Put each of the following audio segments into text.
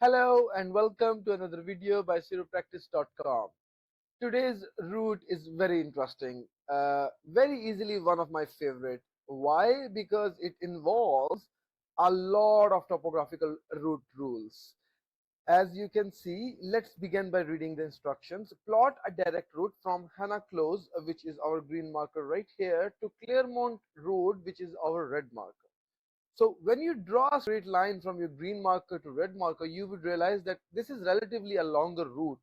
Hello and welcome to another video by chiropractice.com. Today's route is very interesting, very easily one of my favorite. Why? Because it involves a lot of topographical route rules. As you can see, let's begin by reading the instructions. Plot a direct route from Hannah Close, which is our green marker right here, to Claremont Road, which is our red marker. So when you draw a straight line from your green marker to red marker, you would realize that this is relatively a longer route.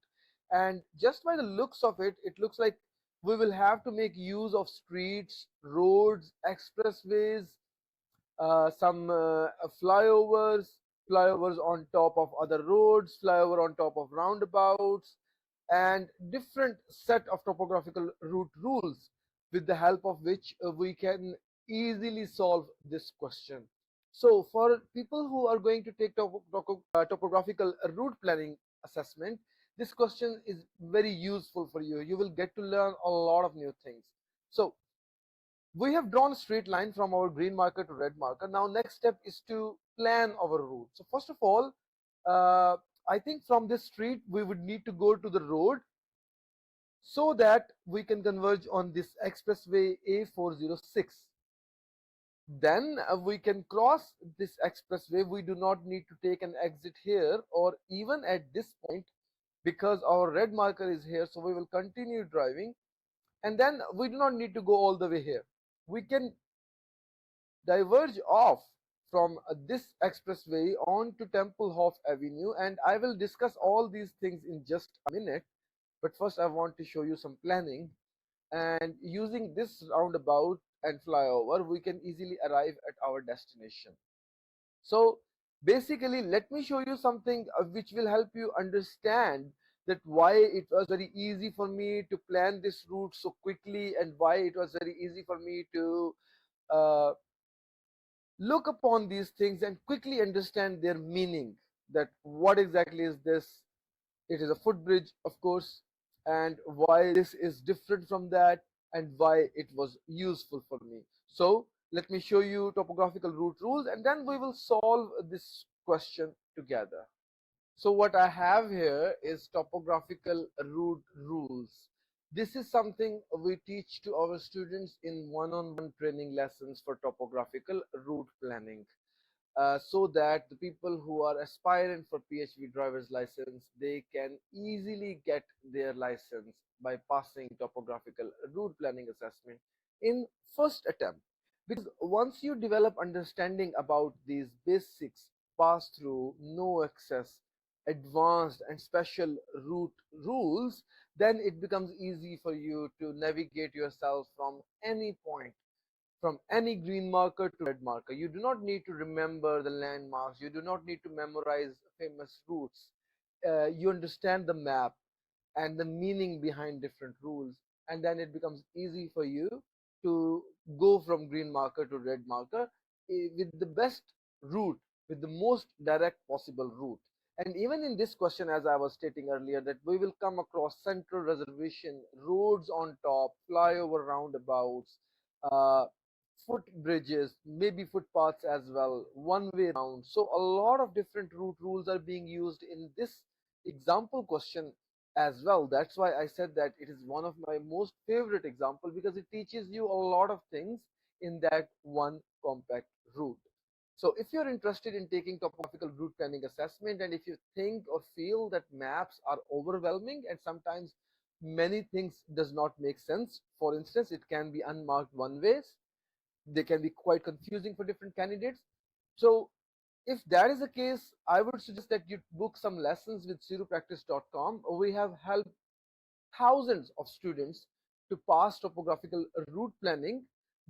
And just by the looks of it, it looks like we will have to make use of streets, roads, expressways, some flyovers, flyovers on top of other roads, flyover on top of roundabouts, and different set of topographical route rules with the help of which we can easily solve this question. So for people who are going to take topographical route planning assessment, this question is very useful for you. You will get to learn a lot of new things. So we have drawn a straight line from our green marker to red marker. Now next step is to plan our route. So first of all, uh, I think from this street we would need to go to the road so that we can converge on this expressway A406. Then we can cross this expressway. We do not need to take an exit here or even at this point because our red marker is here, so we will continue driving, and then we do not need to go all the way here. We can diverge off from this expressway on to Templehof Avenue, and I will discuss all these things in just a minute. But first I want to show you some planning, and using this roundabout and flyover we can easily arrive at our destination. So basically, let me show you something which will help you understand that why it was very easy for me to plan this route so quickly, and why it was very easy for me to uh, look upon these things and quickly understand their meaning, that what exactly is this. It is a footbridge, of course, and why this is different from that, and why it was useful for me. So let me show you topographical route rules, and then we will solve this question together. So what I have here is topographical route rules. This is something we teach to our students in one-on-one training lessons for topographical route planning, so that the people who are aspirant for PHV driver's license, they can easily get their license by passing topographical route planning assessment in first attempt. Because once you develop understanding about these basics, pass through, no access, advanced and special route rules, then it becomes easy for you to navigate yourself from any point, from any green marker to red marker. You do not need to remember the landmarks. You do not need to memorize famous routes. You understand the map and the meaning behind different rules, and then it becomes easy for you to go from green marker to red marker with the best route, with the most direct possible route. And even in this question, as I was stating earlier, that we will come across central reservation, roads on top, flyover roundabouts, uh, footbridges, maybe footpaths as well, one way round. So a lot of different route rules are being used in this example question as well. That's why I said that it is one of my most favorite example, because it teaches you a lot of things in that one compact route. So if you're interested in taking topographical route planning assessment, and if you think or feel that maps are overwhelming and sometimes many things does not make sense, for instance, it can be unmarked one ways, they can be quite confusing for different candidates. So if that is the case, I would suggest that you book some lessons with chiropractice.com. We have helped thousands of students to pass topographical route planning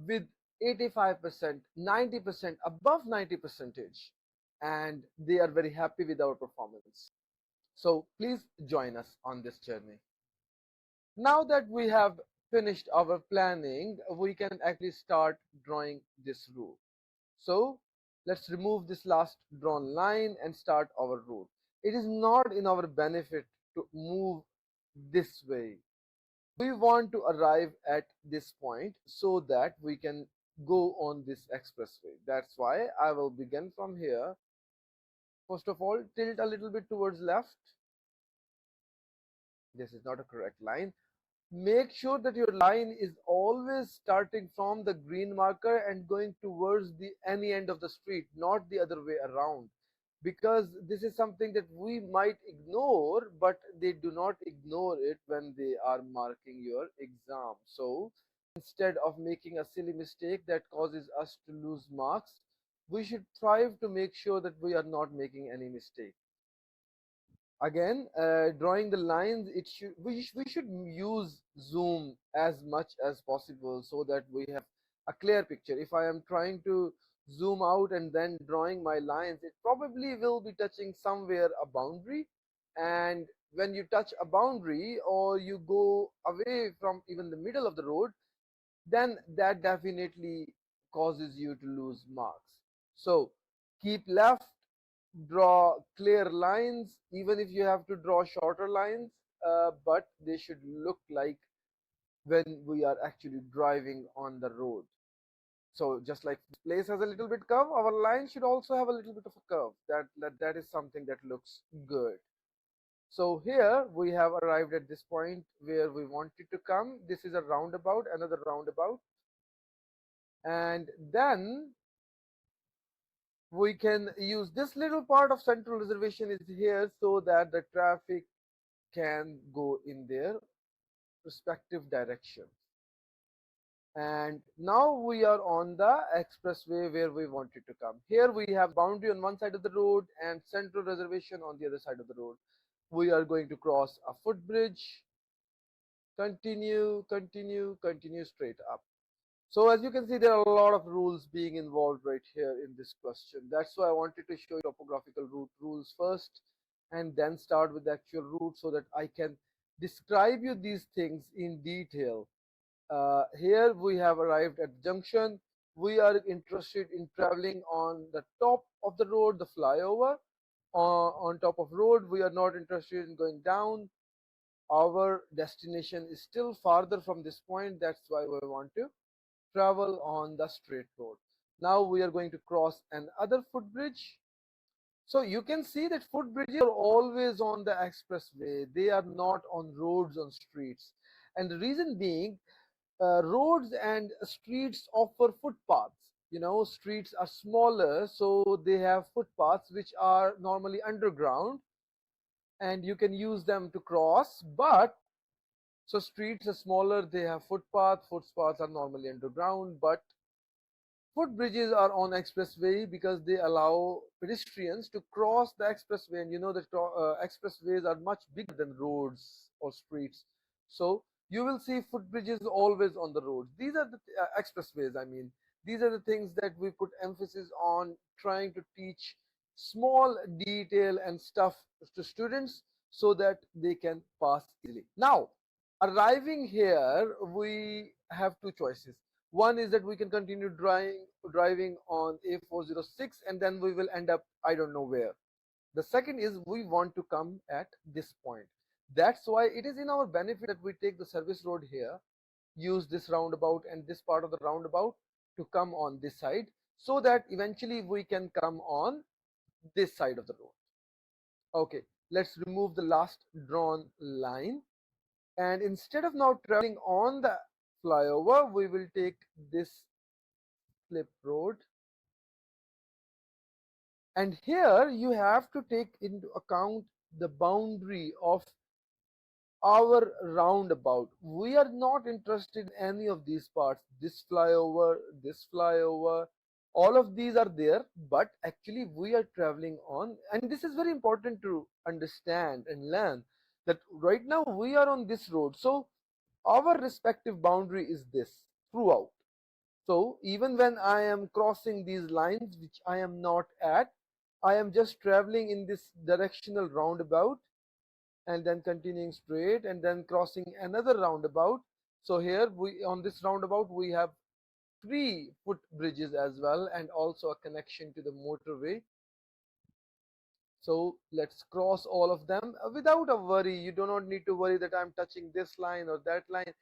with 85%, 90%, above 90 percentage, and they are very happy with our performance. So please join us on this journey. Now that we have finished our planning, we can actually start drawing this route. So let's remove this last drawn line and start our route. It is not in our benefit to move this way. We want to arrive at this point so that we can go on this expressway. That's why I will begin from here First of all, tilt a little bit towards left. This is not a correct line. Make sure that your line is always starting from the green marker and going towards the any end of the street, not the other way around, because this is something that we might ignore, but they do not ignore it when they are marking your exam. So instead of making a silly mistake that causes us to lose marks, we should strive to make sure that we are not making any mistake. Again, drawing the lines, we should use zoom as much as possible so that we have a clear picture. If I am trying to zoom out and then drawing my lines, it probably will be touching somewhere a boundary, and when you touch a boundary or you go away from even the middle of the road, then that definitely causes you to lose marks. So keep left, draw clear lines, even if you have to draw shorter lines, but they should look like when we are actually driving on the road. So just like this place has a little bit curve, our line should also have a little bit of a curve. That is something that looks good. So here we have arrived at this point where we wanted to come. This is a roundabout, another roundabout, and then we can use this little part of central reservation is here so that the traffic can go in their respective directions. And now we are on the expressway where we wanted to come. Here we have boundary on one side of the road and central reservation on the other side of the road. We are going to cross a footbridge, continue straight up. So as you can see, there are a lot of rules being involved right here in this question. That's why I wanted to show you topographical route rules first and then start with the actual route so that I can describe you these things in detail. Here we have arrived at the junction. We are interested in traveling on the top of the road, the flyover. On top of road, we are not interested in going down. Our destination is still farther from this point. That's why we want to travel on the straight road. Now we are going to cross another footbridge. So you can see that footbridges are always on the expressway. They are not on roads, on streets. And the reason being, roads and streets offer footpaths. You know, streets are smaller, so they have footpaths which are normally underground and you can use them to cross. But so streets are smaller, they have footpaths are normally underground, but footbridges are on expressway because they allow pedestrians to cross the expressway, and you know that expressways are much bigger than roads or streets. So you will see footbridges always on the roads. These are the expressways. I mean, these are the things that we put emphasis on trying to teach small detail and stuff to students so that they can pass easily. Now, arriving here, we have two choices. One is that we can continue driving on A406 and then we will end up I don't know where. The second is we want to come at this point. That's why it is in our benefit that we take the service road here, use this roundabout and this part of the roundabout to come on this side so that eventually we can come on this side of the road. Okay, let's remove the last drawn line. And instead of now traveling on the flyover, we will take this slip road, and here you have to take into account the boundary of our roundabout. We are not interested in any of these parts, this flyover, all of these are there, but actually we are traveling on, and this is very important to understand and learn, that right now we are on this road, so our respective boundary is this throughout. So even when I am crossing these lines which I am not at, I am just traveling in this directional roundabout and then continuing straight and then crossing another roundabout. So here we on this roundabout we have three footbridges as well and also a connection to the motorway. So let's cross all of them without a worry. You do not need to worry that I'm touching this line or that line.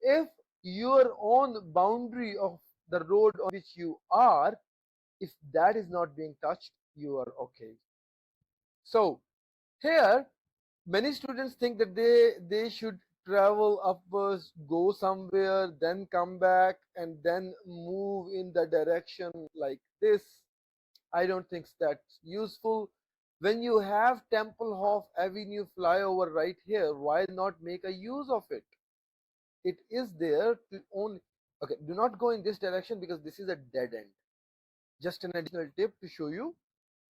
If your own boundary of the road on which you are, if that is not being touched, you are okay. So here many students think that they should travel upwards, go somewhere, then come back and then move in the direction like this. I don't think that's useful. When you have Templehof Avenue flyover right here, why not make a use of it? It is there to only. Okay, do not go in this direction because this is a dead end. Just an additional tip to show you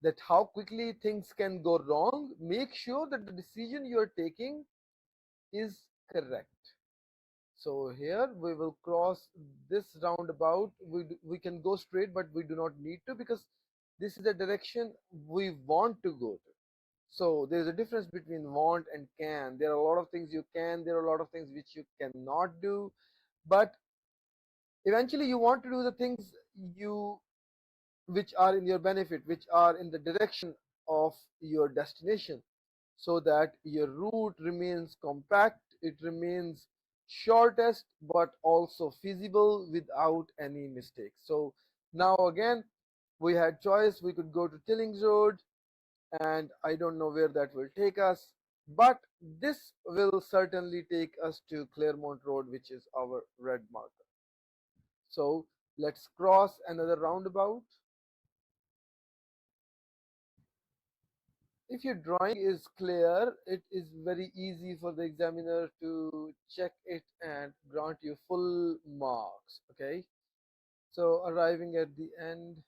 that how quickly things can go wrong. Make sure that the decision you are taking is correct. So here we will cross this roundabout. We can go straight, but we do not need to because this is the direction we want to go to. So there is a difference between want and can. There are a lot of things you can, there are a lot of things which you cannot do, but eventually you want to do the things you which are in your benefit, which are in the direction of your destination, so that your route remains compact, it remains shortest but also feasible without any mistakes. So now again we had choice. We could go to Tillings Road, and I don't know where that will take us, but this will certainly take us to Claremont Road, which is our red marker. So let's cross another roundabout. If your drawing is clear, it is very easy for the examiner to check it and grant you full marks. Okay, so arriving at the end,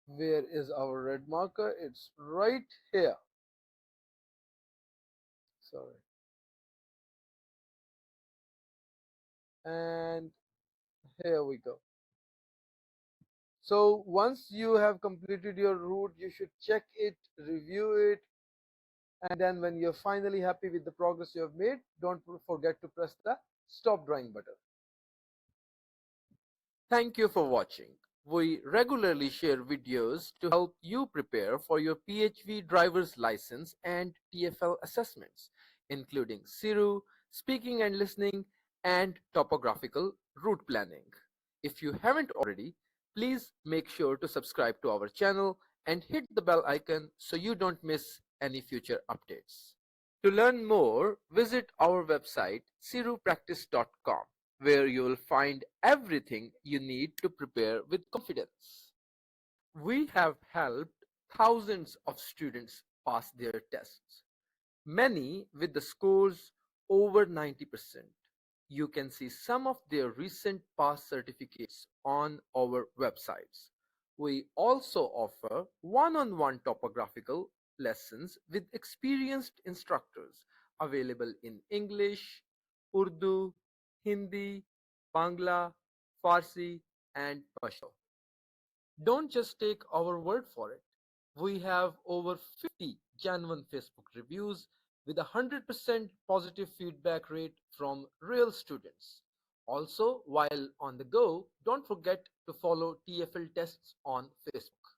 where is our red marker? It's right here. Sorry. And here we go. So once you have completed your route, you should check it, review it, and then when you're finally happy with the progress you have made, don't forget to press the stop drawing button. Thank you for watching. We regularly share videos to help you prepare for your PHV driver's license and TfL assessments, including CIRU, speaking and listening, and topographical route planning. If you haven't already, please make sure to subscribe to our channel and hit the bell icon so you don't miss any future updates. To learn more, visit our website cirupractice.com, where you will find everything you need to prepare with confidence. We have helped thousands of students pass their tests, many with the scores over 90%. You can see some of their recent pass certificates on our websites. We also offer one-on-one topographical lessons with experienced instructors available in English, Urdu, Hindi, Bangla, Farsi, and Pashto. Don't just take our word for it. We have over 50 genuine Facebook reviews with a 100% positive feedback rate from real students. Also, while on the go, don't forget to follow TfL Tests on Facebook.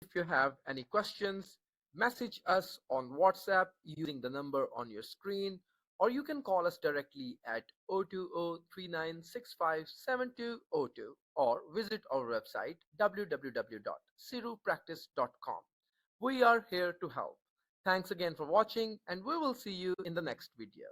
If you have any questions, message us on WhatsApp using the number on your screen, or you can call us directly at 020-3965-7202 or visit our website www.cirupractice.com. We are here to help. Thanks again for watching, and we will see you in the next video.